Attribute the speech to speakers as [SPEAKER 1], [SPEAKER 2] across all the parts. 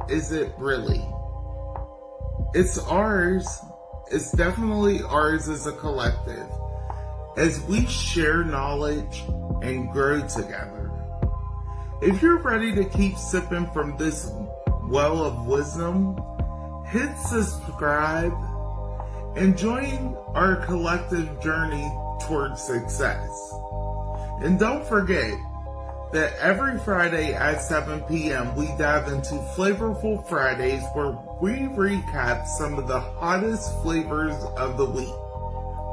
[SPEAKER 1] is it really? It's ours. It's definitely ours as a collective. As we share knowledge and grow together. If you're ready to keep sipping from this well of wisdom, hit subscribe and join our collective journey towards success. And don't forget that every Friday at 7 p.m. we dive into Flavorful Fridays where we recap some of the hottest flavors of the week.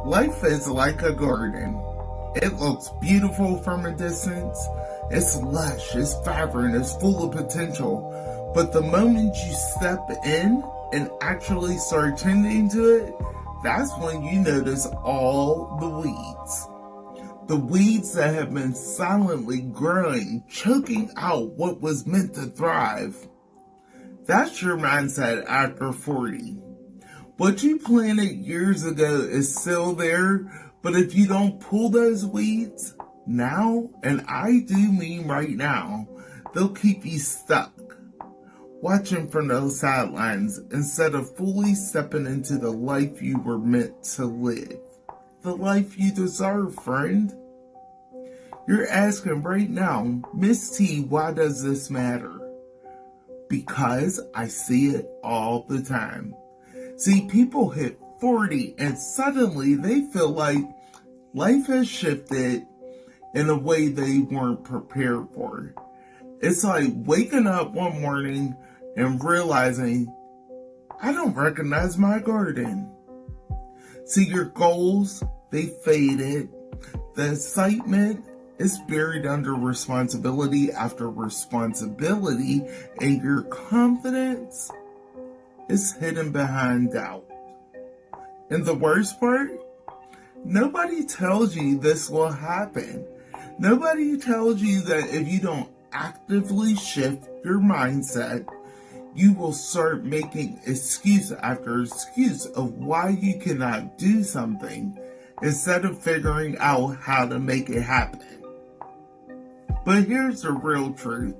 [SPEAKER 1] Life is like a garden. It looks beautiful from a distance. It's lush, it's vibrant, it's full of potential. But the moment you step in and actually start tending to it, that's when you notice all the weeds. The weeds that have been silently growing, choking out what was meant to thrive. That's your mindset after 40. What you planted years ago is still there, but if you don't pull those weeds now, and I do mean right now, they'll keep you stuck, watching from those sidelines instead of fully stepping into the life you were meant to live. The life you deserve, friend. You're asking right now, Miss T, why does this matter? Because I see it all the time. See, people hit 40 and suddenly they feel like life has shifted in a way they weren't prepared for. It's like waking up one morning and realizing, I don't recognize my garden. See, your goals, they faded. The excitement is buried under responsibility after responsibility, and your confidence is hidden behind doubt. And the worst part, nobody tells you this will happen. Nobody tells you that if you don't actively shift your mindset, you will start making excuse after excuse of why you cannot do something instead of figuring out how to make it happen. But here's the real truth,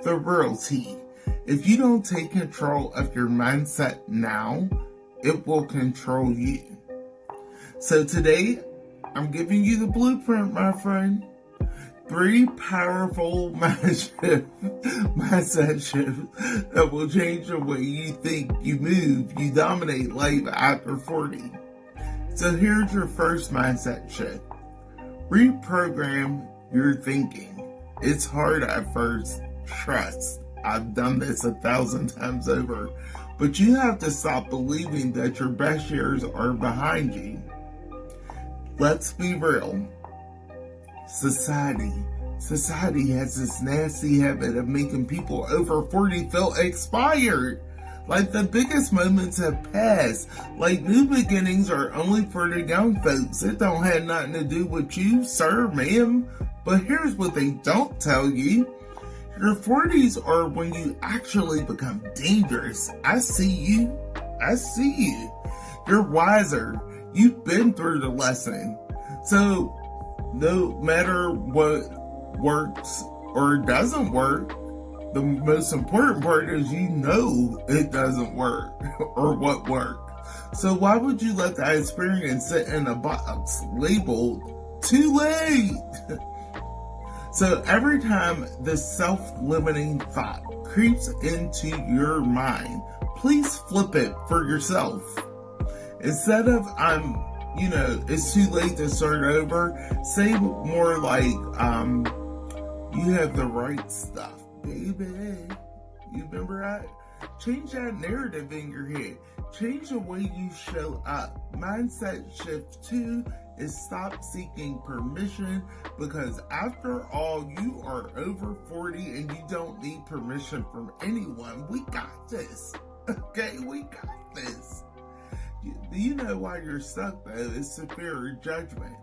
[SPEAKER 1] the real tea. If you don't take control of your mindset now, it will control you. So today, I'm giving you the blueprint, my friend. 3 powerful mindset shifts that will change the way you think, you move, you dominate life after 40. So here's your first mindset shift. Reprogram your thinking. It's hard at first, trust. I've done this 1,000 times over, but you have to stop believing that your best years are behind you. Let's be real. Society has this nasty habit of making people over 40 feel expired. Like the biggest moments have passed. Like new beginnings are only for the young folks. It don't have nothing to do with you, sir, ma'am. But here's what they don't tell you. Your 40s are when you actually become dangerous. I see you. You're wiser. You've been through the lesson. So no matter what works or doesn't work, the most important part is you know it doesn't work or what worked. So why would you let that experience sit in a box labeled too late? So every time the self-limiting thought creeps into your mind, please flip it for yourself. Instead of it's too late to start over, say more like, you have the right stuff, baby. You remember that? Change that narrative in your head. Change the way you show up. Mindset shift 2 is stop seeking permission, because after all, you are over 40 and you don't need permission from anyone. We got this. Okay, we got this. You know why you're stuck though? It's superior judgment.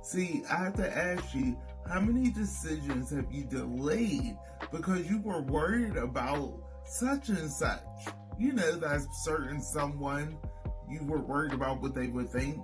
[SPEAKER 1] See, I have to ask you, how many decisions have you delayed because you were worried about such and such? You know, that certain someone, you were worried about what they would think.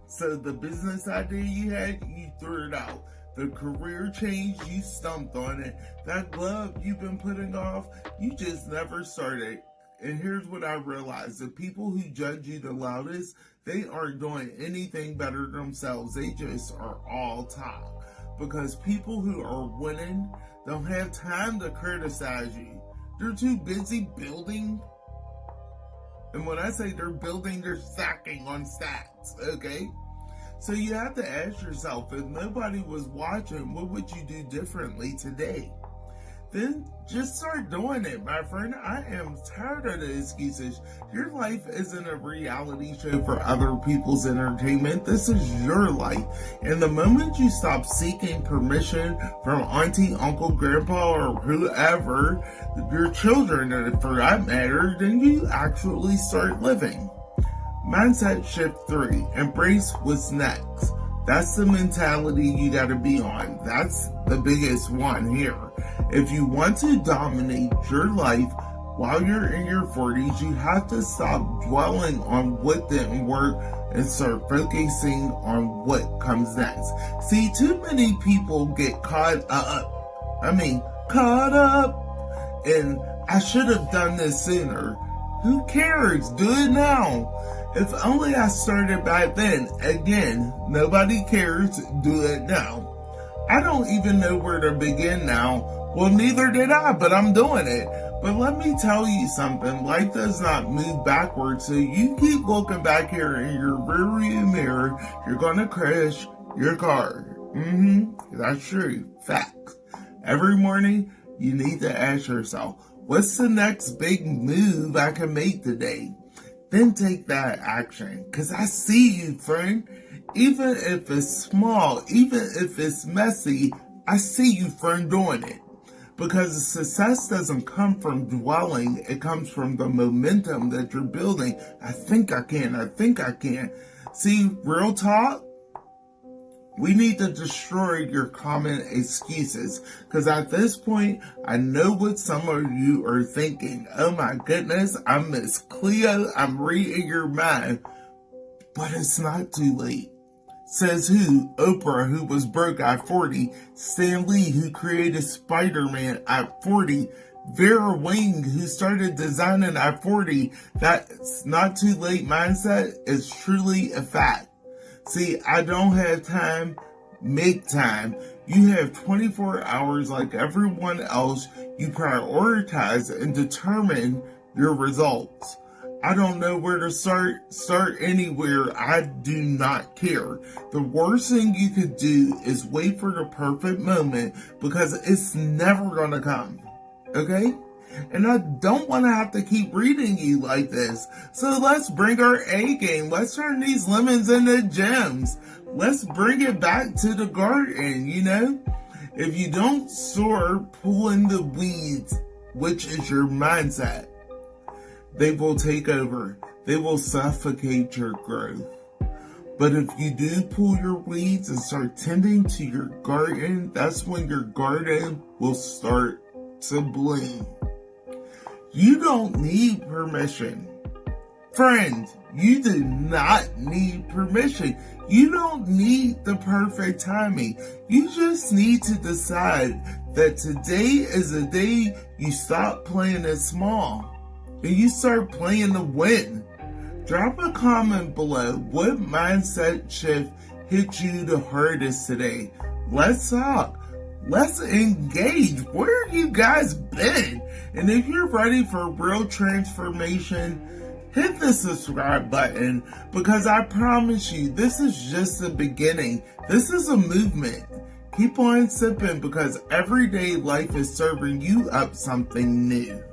[SPEAKER 1] So the business idea you had, you threw it out The career change, you stumped on it. That glove you've been putting off, you just never started. And here's what I realized. The people who judge you the loudest, they aren't doing anything better themselves. They just are all talk. Because people who are winning don't have time to criticize you. They're too busy building. And when I say they're building, they're stacking on stats, okay? So you have to ask yourself, if nobody was watching, what would you do differently today? Then just start doing it, my friend. I am tired of the excuses. Your life isn't a reality show for other people's entertainment. This is your life. And the moment you stop seeking permission from auntie, uncle, grandpa, or whoever, your children for that matter, then you actually start living. Mindset shift 3. Embrace what's next. That's the mentality you got to be on. That's the biggest one here. If you want to dominate your life while you're in your 40s, you have to stop dwelling on what didn't work and start focusing on what comes next. See, too many people get caught up. Caught up. And I should have done this sooner. Who cares? Do it now. If only I started back then. Again, nobody cares. Do it now. I don't even know where to begin now. Well, neither did I, but I'm doing it. But let me tell you something. Life does not move backwards. So you keep looking back here in your rearview mirror. You're going to crash your car. That's true. Facts. Every morning, you need to ask yourself, what's the next big move I can make today? Then take that action. Because I see you, friend. Even if it's small, even if it's messy, I see you, friend, doing it. Because success doesn't come from dwelling. It comes from the momentum that you're building. I think I can. I think I can. See, real talk. We need to destroy your common excuses. Because at this point, I know what some of you are thinking. Oh my goodness, I'm Miss Cleo. I'm reading your mind. But it's not too late. Says who? Oprah, who was broke at 40. Stan Lee, who created Spider-Man at 40. Vera Wang, who started designing at 40. That's not too late mindset is truly a fact. See, I don't have time. Make time. You have 24 hours like everyone else. You prioritize and determine your results. I don't know where to start. Start anywhere. I do not care. The worst thing you could do is wait for the perfect moment because it's never going to come. Okay? And I don't want to have to keep reading you like this. So let's bring our A game. Let's turn these lemons into gems. Let's bring it back to the garden, you know? If you don't start pulling the weeds, which is your mindset, they will take over. They will suffocate your growth. But if you do pull your weeds and start tending to your garden, that's when your garden will start to bloom. You don't need permission. Friend, you do not need permission. You don't need the perfect timing. You just need to decide that today is a day you stop playing it small and you start playing to win. Drop a comment below. What mindset shift hit you the hardest today? Let's talk. Let's engage. Where have you guys been? And if you're ready for real transformation, hit the subscribe button because I promise you, this is just the beginning. This is a movement. Keep on sipping because every day life is serving you up something new.